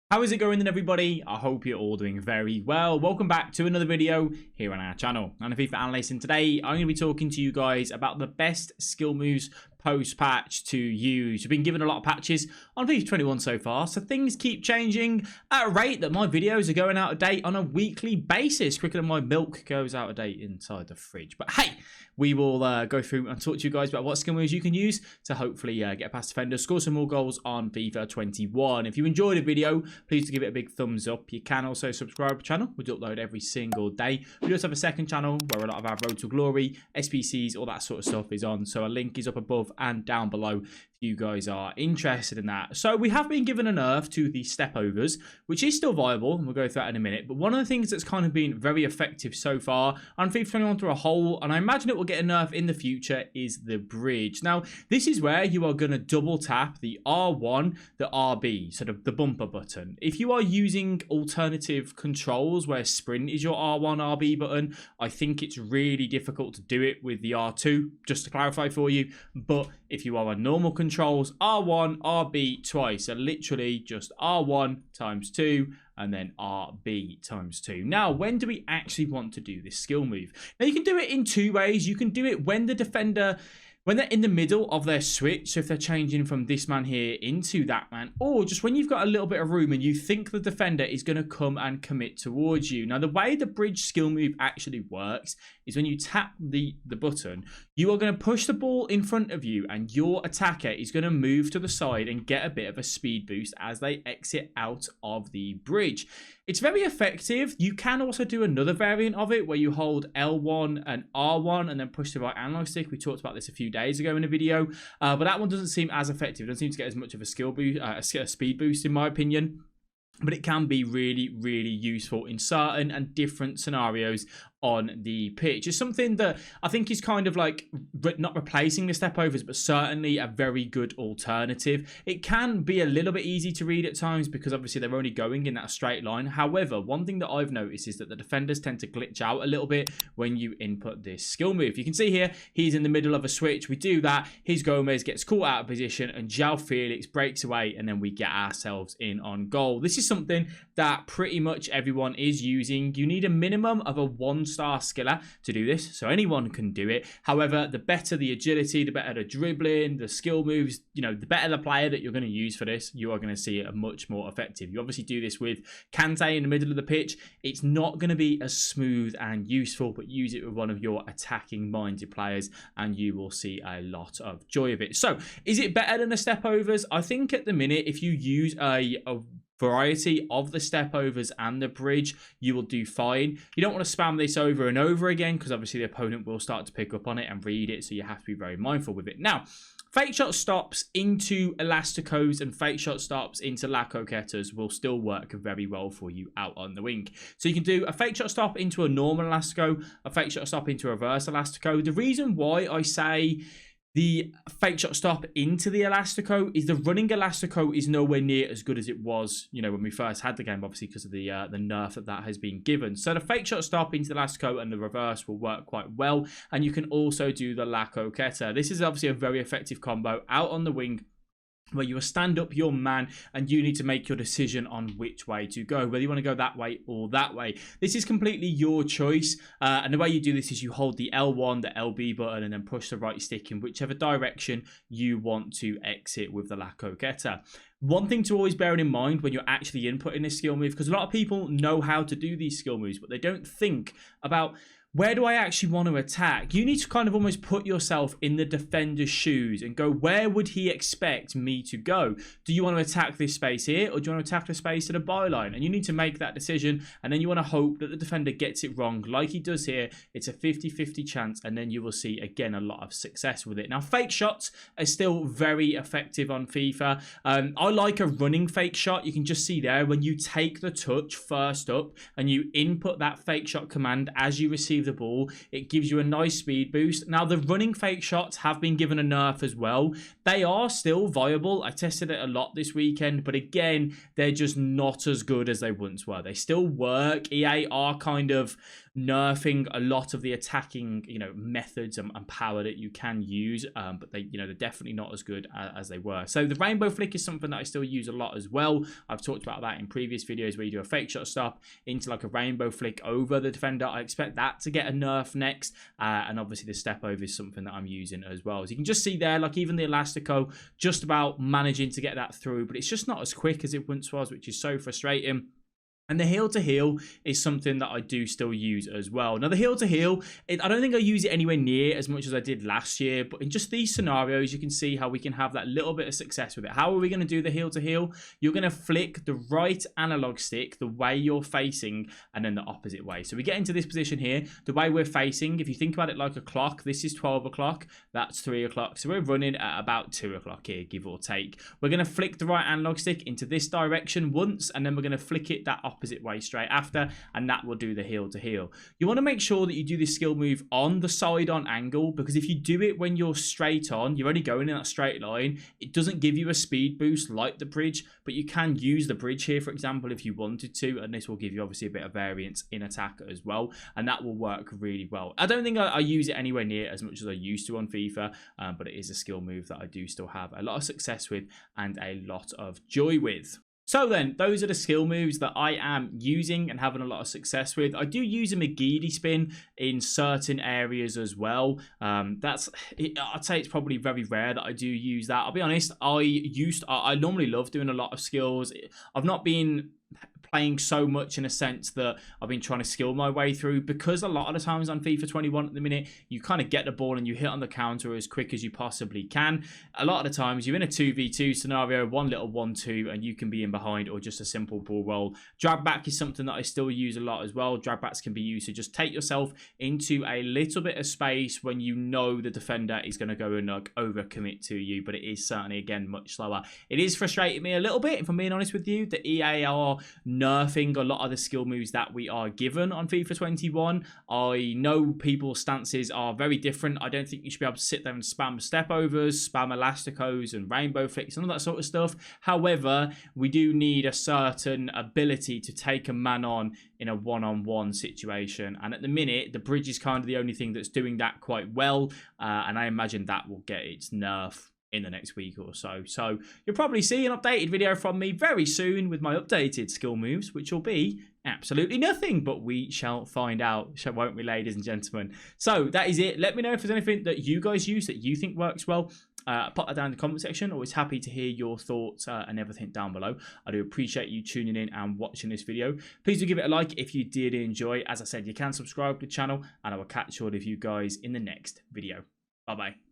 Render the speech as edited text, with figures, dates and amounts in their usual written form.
How is it going then, everybody? I hope you're all doing very well. Welcome back to another video here on our channel. I'm a FIFA Analyst, and today I'm going to be talking to you guys about the best skill moves post-patch to use. We've been given a lot of patches on FIFA 21 so far, so things keep changing at a rate that my videos are going out of date on a weekly basis, quicker than my milk goes out of date inside the fridge. But hey, we will go through and talk to you guys about what skill moves you can use to hopefully get past defenders, score some more goals on FIFA 21. If you enjoyed the video, please do give it a big thumbs up. You can also subscribe to the channel. We do upload every single day. We also have a second channel where a lot of our Road to Glory, SPCs, all that sort of stuff is on. So a link is up above and down below if you guys are interested in that. So we have been given a nerf to the step overs, which is still viable, and we'll go through that in a minute. But one of the things that's kind of been very effective so far on FIFA 21 through a whole, and I imagine it will get a nerf in the future, is the bridge. Now, this is where you are going to double tap the R1, the RB, sort of the bumper button. If you are using alternative controls where sprint is your R1, RB button, I think it's really difficult to do it with the R2, just to clarify for you. But if you are on normal controls, R1, RB twice, so literally just R1 times 2 and then RB times 2. Now, when do we actually want to do this skill move? Now, you can do it in two ways. You can do it when the defender, when they're in the middle of their switch, so if they're changing from this man here into that man, or just when you've got a little bit of room and you think the defender is going to come and commit towards you. Now, the way the bridge skill move actually works is when you tap the button, you are going to push the ball in front of you and your attacker is going to move to the side and get a bit of a speed boost as they exit out of the bridge. It's very effective. You can also do another variant of it where you hold L1 and R1 and then push the right analog stick. We talked about this a few days ago in a video, but that one doesn't seem as effective. It doesn't seem to get as much of a skill boost, a speed boost in my opinion. But it can be really, really useful in certain and different scenarios on the pitch. It's something that I think is kind of like not replacing the step overs, but certainly a very good alternative. It can be a little bit easy to read at times because obviously they're only going in that straight line. However, one thing that I've noticed is that the defenders tend to glitch out a little bit when you input this skill move. You can see here, he's in the middle of a switch. We do that. His Gomez gets caught out of position and João Felix breaks away and then we get ourselves in on goal. This is something that pretty much everyone is using. You need a minimum of a 1-star skiller to do this, so anyone can do it. However, the better the agility, the better the dribbling, the skill moves, you know, the better the player that you're going to use for this, you are going to see it much more effective. You obviously do this with Kante in the middle of the pitch. It's not going to be as smooth and useful, but use it with one of your attacking minded players and you will see a lot of joy of it. So is it better than the step overs? I think at the minute, if you use a variety of the step overs and the bridge, you will do fine. You don't want to spam this over and over again because obviously the opponent will start to pick up on it and read it, so you have to be very mindful with it. Now, fake shot stops into elasticos and fake shot stops into La Coquetas will still work very well for you out on the wing. So you can do a fake shot stop into a normal elastico, a fake shot stop into a reverse elastico. The reason why I say the fake shot stop into the elastico is the running elastico is nowhere near as good as it was, you know, when we first had the game, obviously because of the nerf that has been given. So the fake shot stop into the elastico and the reverse will work quite well, and you can also do the La Coqueta. This is obviously a very effective combo out on the wing, where you will stand up your man and you need to make your decision on which way to go, whether you want to go that way or that way. This is completely your choice, and the way you do this is you hold the L1, the LB button, and then push the right stick in whichever direction you want to exit with the La Coqueta. One thing to always bear in mind when you're actually inputting this skill move, because a lot of people know how to do these skill moves, but they don't think about where do I actually want to attack? You need to kind of almost put yourself in the defender's shoes and go, where would he expect me to go? Do you want to attack this space here, or do you want to attack the space to the byline? And you need to make that decision, and then you want to hope that the defender gets it wrong like he does here. It's a 50-50 chance, and then you will see, again, a lot of success with it. Now, fake shots are still very effective on FIFA. I like a running fake shot. You can just see there when you take the touch first up and you input that fake shot command as you receive the ball, it gives you a nice speed boost. Now, the running fake shots have been given a nerf as well. They are still viable. I tested it a lot this weekend, but again, they're just not as good as they once were. They still work. EA are kind of nerfing a lot of the attacking, methods and power that you can use, but they're definitely not as good as they were. So the rainbow flick is something that I still use a lot as well. I've talked about that in previous videos, where you do a fake shot stop into like a rainbow flick over the defender. I expect that to get a nerf next, and obviously the step over is something that I'm using as well. As you can just see there, like even the elastico, just about managing to get that through, but it's just not as quick as it once was, which is so frustrating. And the heel to heel is something that I do still use as well. Now, the heel to heel, I don't think I use it anywhere near as much as I did last year, but in just these scenarios, you can see how we can have that little bit of success with it. How are we going to do the heel to heel? You're going to flick the right analog stick the way you're facing and then the opposite way. So we get into this position here, the way we're facing. If you think about it like a clock, this is 12 o'clock, that's 3 o'clock. So we're running at about 2 o'clock here, give or take. We're going to flick the right analog stick into this direction once, and then we're going to flick it that opposite way straight after, and that will do the heel to heel. You want to make sure that you do this skill move on the side on angle, because if you do it when you're straight on, you're only going in that straight line, it doesn't give you a speed boost like the bridge, but you can use the bridge here, for example, if you wanted to, and this will give you obviously a bit of variance in attack as well, and that will work really well. I don't think I use it anywhere near as much as I used to on FIFA, but it is a skill move that I do still have a lot of success with and a lot of joy with. So then, those are the skill moves that I am using and having a lot of success with. I do use a McGeady spin in certain areas as well. I'd say it's probably very rare that I do use that. I'll be honest, I normally love doing a lot of skills. I've not been playing so much in a sense that I've been trying to skill my way through, because a lot of the times on FIFA 21 at the minute, you kind of get the ball and you hit on the counter as quick as you possibly can. A lot of the times you're in a 2v2 scenario, one little 1-2, and you can be in behind, or just a simple ball roll. Drag back is something that I still use a lot as well. Drag backs can be used to just take yourself into a little bit of space when you know the defender is going to go and overcommit to you, but it is certainly, again, much slower. It is frustrating me a little bit, if I'm being honest with you, that EA are nerfing a lot of the skill moves that we are given on FIFA 21. I know people's stances are very different. I don't think you should be able to sit there and spam step overs, spam elasticos and rainbow flicks and all that sort of stuff. However, we do need a certain ability to take a man on in a one-on-one situation, and at the minute the bridge is kind of the only thing that's doing that quite well, and I imagine that will get its nerf in the next week or so. So you'll probably see an updated video from me very soon with my updated skill moves, which will be absolutely nothing, but we shall find out, won't we, ladies and gentlemen? So that is it. Let me know if there's anything that you guys use that you think works well. Pop that down in the comment section. Always happy to hear your thoughts and everything down below. I do appreciate you tuning in and watching this video. Please do give it a like if you did enjoy. As I said, you can subscribe to the channel, and I will catch all of you guys in the next video. Bye bye.